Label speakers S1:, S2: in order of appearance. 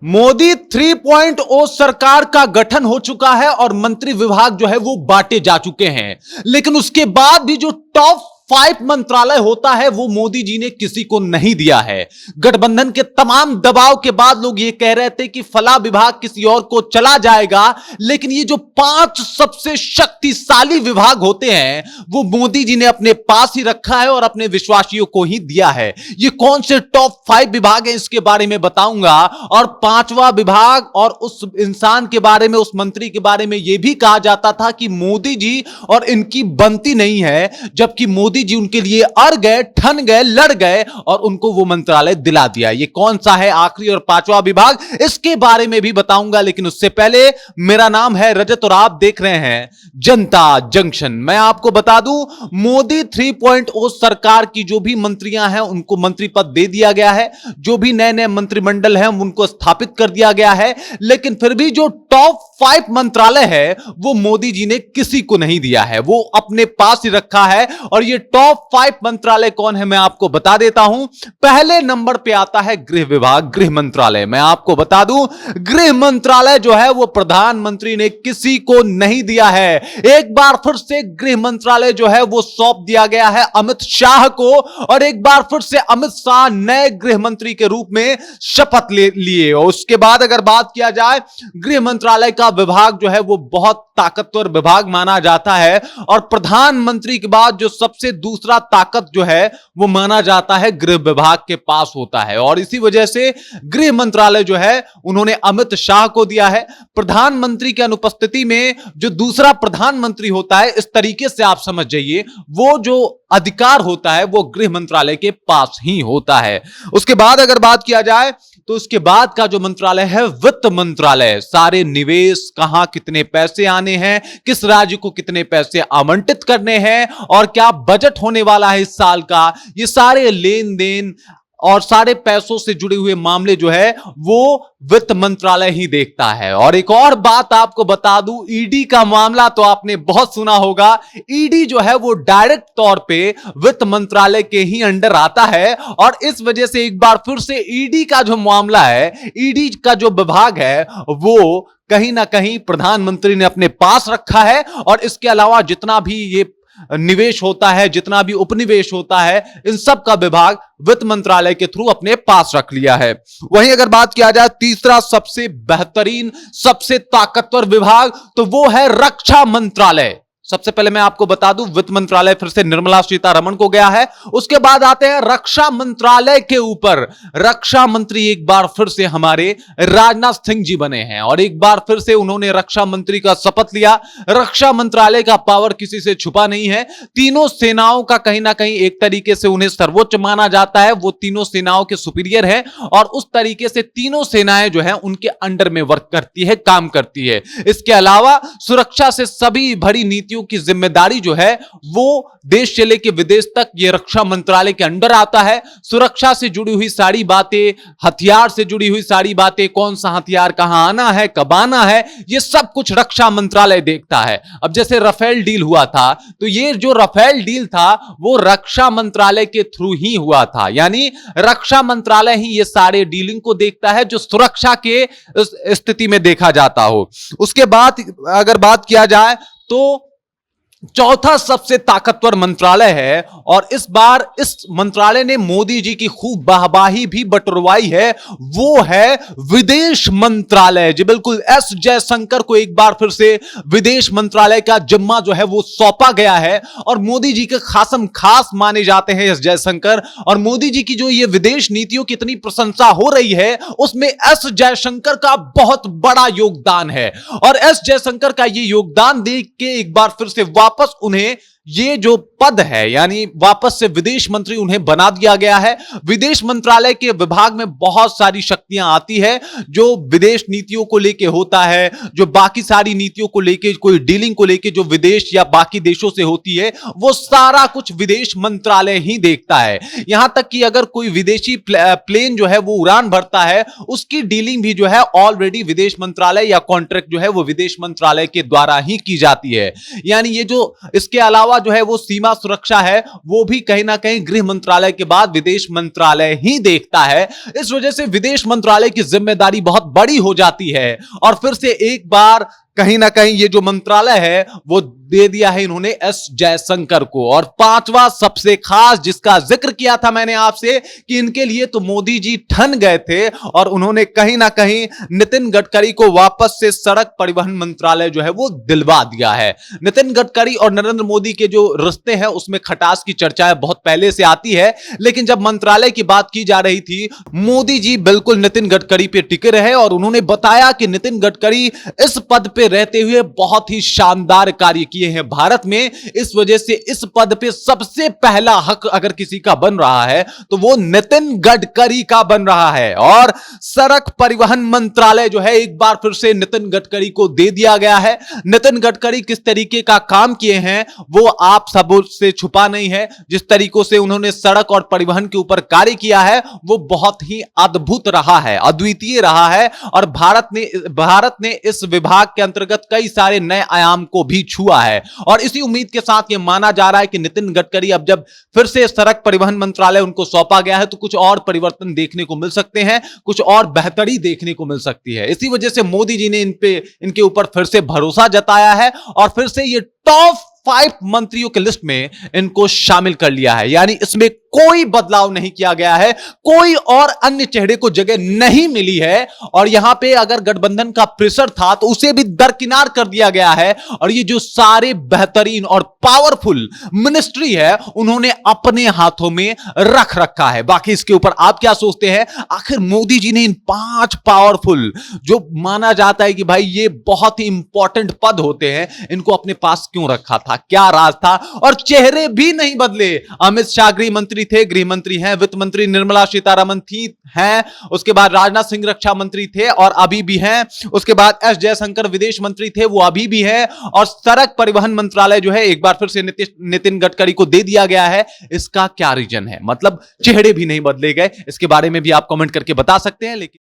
S1: मोदी 3.0 सरकार का गठन हो चुका है और मंत्री विभाग जो है वो बांटे जा चुके हैं। लेकिन उसके बाद भी जो टॉप 5 मंत्रालय होता है वो मोदी जी ने किसी को नहीं दिया है। गठबंधन के तमाम दबाव के बाद लोग ये कह रहे थे कि फला विभाग किसी और को चला जाएगा, लेकिन ये जो 5 सबसे शक्तिशाली विभाग होते हैं वो मोदी जी ने अपने पास ही रखा है और अपने विश्वासियों को ही दिया है। ये कौन से टॉप 5 विभाग हैं इसके बारे में बताऊंगा, और 5वां विभाग और उस इंसान के बारे में, उस मंत्री के बारे में यह भी कहा जाता था कि मोदी जी और इनकी बनती नहीं है, जबकि मोदी जी उनके लिए अड़ गए, ठन गए, लड़ गए और उनको वो मंत्रालय दिला दिया। ये कौन सा है आखिरी और 5वां विभाग, इसके बारे में भी बताऊंगा। लेकिन उससे पहले, मेरा नाम है रजत और आप देख रहे हैं जनता जंक्शन। मैं आपको बता दूं, मोदी 3.0 सरकार की जो भी मंत्रियां हैं उनको मंत्री पद दे दिया गया है, जो भी नए नए मंत्रिमंडल हैं उनको स्थापित कर दिया गया है, लेकिन फिर भी जो टॉप 5 मंत्रालय है वो मोदी जी ने किसी को नहीं दिया है, वो अपने पास ही रखा है। और ये टॉप 5 मंत्रालय कौन है मैं आपको बता देता हूं। पहले नंबर पे आता है गृह विभाग, गृह मंत्रालय। मैं आपको बता दूं, गृह मंत्रालय जो है वो प्रधानमंत्री ने किसी को नहीं दिया है। एक बार फिर से गृह मंत्रालय जो है वो सौंप दिया गया है अमित शाह को, और एक बार फिर से अमित शाह नए गृह मंत्री के रूप में शपथ लिए। और उसके बाद अगर बात किया जाए, गृह मंत्रालय का विभाग जो है वो बहुत ताकतवर विभाग माना जाता है, और प्रधानमंत्री के बाद जो सबसे दूसरा ताकत जो है वो माना जाता है गृह विभाग के पास होता है। और इसी वजह से गृह मंत्रालय जो है उन्होंने अमित शाह को दिया है। प्रधानमंत्री की अनुपस्थिति में जो दूसरा प्रधानमंत्री होता है, इस तरीके से आप समझ जाइए, वो जो अधिकार होता है वो गृह मंत्रालय के पास ही होता है। उसके बाद अगर बात किया जाए तो उसके बाद का जो मंत्रालय है वित्त मंत्रालय, सारे निवेश, कहां कितने पैसे आने हैं, किस राज्य को कितने पैसे आवंटित करने हैं और क्या बजट होने वाला है इस साल का, ये सारे लेन देन और सारे पैसों से जुड़े हुए मामले जो है वो वित्त मंत्रालय ही देखता है। और एक और बात आपको बता दूं, ईडी का मामला तो आपने बहुत सुना होगा। ईडी जो है वो डायरेक्ट तौर पे वित्त मंत्रालय के ही अंडर आता है, और इस वजह से एक बार फिर से ईडी का जो मामला है, ईडी का जो विभाग है वो कहीं ना कहीं प्रधानमंत्री ने अपने पास रखा है। और इसके अलावा जितना भी ये निवेश होता है, जितना भी उपनिवेश होता है, इन सब का विभाग वित्त मंत्रालय के थ्रू अपने पास रख लिया है। वहीं अगर बात किया जाए तीसरा सबसे बेहतरीन, सबसे ताकतवर विभाग, तो वो है रक्षा मंत्रालय। सबसे पहले मैं आपको बता दूं, वित्त मंत्रालय फिर से निर्मला सीतारमण को गया है। उसके बाद आते हैं रक्षा मंत्रालय के ऊपर। रक्षा मंत्री एक बार फिर से हमारे राजनाथ सिंह जी बने हैं, और एक बार फिर से उन्होंने रक्षा मंत्री का शपथ लिया। रक्षा मंत्रालय का पावर किसी से छुपा नहीं है। तीनों सेनाओं का कहीं ना कहीं एक तरीके से उन्हें सर्वोच्च माना जाता है, वो तीनों सेनाओं के सुपीरियर है, और उस तरीके से तीनों सेनाएं जो है उनके अंडर में वर्क करती है, काम करती है। इसके अलावा सुरक्षा से सभी बड़ी नीतियों की जिम्मेदारी जो है वो देश से लेकर विदेश तक ये रक्षा मंत्रालय के अंडर आता है। सुरक्षा से जुड़ी हुई सारी बातें, हथियार से जुड़ी हुई सारी बातें, कौन सा हथियार कहां आना है, कब आना है, ये सब कुछ रक्षा मंत्रालय देखता है। अब जैसे राफेल डील हुआ था, तो ये जो राफेल डील था वो रक्षा मंत्रालय के थ्रू ही हुआ था, यानी रक्षा मंत्रालय ही ये सारे डीलिंग को देखता है जो सुरक्षा के स्थिति में देखा जाता हो। उसके बाद अगर बात किया जाए तो चौथा सबसे ताकतवर मंत्रालय है, और इस बार इस मंत्रालय ने मोदी जी की खूब वाहवाही भी बटोरवाई है, वो है विदेश मंत्रालय। जी बिल्कुल, एस जयशंकर को एक बार फिर से विदेश मंत्रालय का जिम्मा जो है वो सौंपा गया है, और मोदी जी के खासम खास माने जाते हैं एस जयशंकर। और मोदी जी की जो ये विदेश नीतियों की इतनी प्रशंसा हो रही है, उसमें एस जयशंकर का बहुत बड़ा योगदान है, और एस जयशंकर का ये योगदान देख के एक बार फिर से वापस उन्हें ये जो पद है, यानी वापस से विदेश मंत्री उन्हें बना दिया गया है। विदेश मंत्रालय के विभाग में बहुत सारी शक्तियां आती है, जो विदेश नीतियों को लेके होता है, जो बाकी सारी नीतियों को लेके, कोई डीलिंग को लेके जो विदेश या बाकी देशों से होती है, वो सारा कुछ विदेश मंत्रालय ही देखता है। यहां तक कि अगर कोई विदेशी प्लेन जो है वो उड़ान भरता है, उसकी डीलिंग भी जो है ऑलरेडी विदेश मंत्रालय या कॉन्ट्रैक्ट जो है वो विदेश मंत्रालय के द्वारा ही की जाती है। यानी ये जो इसके अलावा अलावा जो है वो सीमा सुरक्षा है, वो भी कहीं ना कहीं गृह मंत्रालय के बाद विदेश मंत्रालय ही देखता है। इस वजह से विदेश मंत्रालय की जिम्मेदारी बहुत बड़ी हो जाती है और फिर से एक बार कहीं ना कहीं ये जो मंत्रालय है वो दे दिया है इन्होंने एस जयशंकर को। और पांचवा सबसे खास जिसका जिक्र किया था मैंने आपसे कि इनके लिए तो मोदी जी ठन गए थे और उन्होंने कहीं ना कहीं नितिन गडकरी को वापस से सड़क परिवहन मंत्रालय जो है वो दिलवा दिया है। नितिन गडकरी और नरेंद्र मोदी के जो रिश्ते हैं उसमें खटास की चर्चाएं बहुत पहले से आती है, लेकिन जब मंत्रालय की बात की जा रही थी मोदी जी बिल्कुल नितिन गडकरी पे टिके रहे और उन्होंने बताया कि नितिन गडकरी इस पद पे रहते हुए बहुत ही शानदार कार्य किए हैं भारत में। इस वजह से इस पद पे सबसे पहला हक अगर किसी का बन रहा है तो वो नितिन गडकरी का बन रहा है। और सड़क परिवहन मंत्रालय जो है एक बार फिर से नितिन गडकरी को दे दिया गया है। नितिन गडकरी किस तरीके का काम किए हैं वो आप सब से छुपा नहीं है। जिस तरीकों से उन्होंने सड़क और परिवहन के ऊपर कार्य किया है वो बहुत ही अद्भुत रहा है, अद्वितीय रहा है और भारत ने इस विभाग के अंतर्गत कई सारे नए आयाम को भी छुआ है। और इसी उम्मीद के साथ यह माना जा रहा है कि नितिन गडकरी अब जब फिर से सड़क परिवहन मंत्रालय उनको सौंपा गया है तो कुछ और परिवर्तन देखने को मिल सकते हैं, कुछ और बेहतरी देखने को मिल सकती है। इसी वजह से मोदी जी ने इनके ऊपर फिर से भरोसा जताया है और फिर से ये टॉप 5 मंत्रियों के लिस्ट में इनको शामिल कर लिया है। यानी इसमें कोई बदलाव नहीं किया गया है, कोई और अन्य चेहरे को जगह नहीं मिली है और यहां पे अगर गठबंधन का प्रेशर था तो उसे भी दरकिनार कर दिया गया है और ये जो सारे बेहतरीन और पावरफुल मिनिस्ट्री है उन्होंने अपने हाथों में रख रखा है। बाकी इसके ऊपर आप क्या सोचते हैं? आखिर मोदी जी ने इन 5 पावरफुल जो माना जाता है कि भाई ये बहुत ही इंपॉर्टेंट पद होते हैं, इनको अपने पास क्यों रखा था? क्या राज था? और चेहरे भी नहीं बदले। अमित शाह गृह मंत्री थे, गृह मंत्री हैं, वित्त मंत्री निर्मला सीतारमण थी हैं, उसके बाद राजनाथ सिंह रक्षा मंत्री थे और अभी भी हैं, उसके बाद एस जयशंकर विदेश मंत्री थे, वो अभी भी हैं और सड़क परिवहन मंत्रालय जो है एक बार फिर से नितिन गडकरी को दे दिया गया है। इसका क्या रीजन है? मतलब चेहरे भी नहीं बदले गए। इसके बारे में भी आप कमेंट करके बता सकते हैं। लेकिन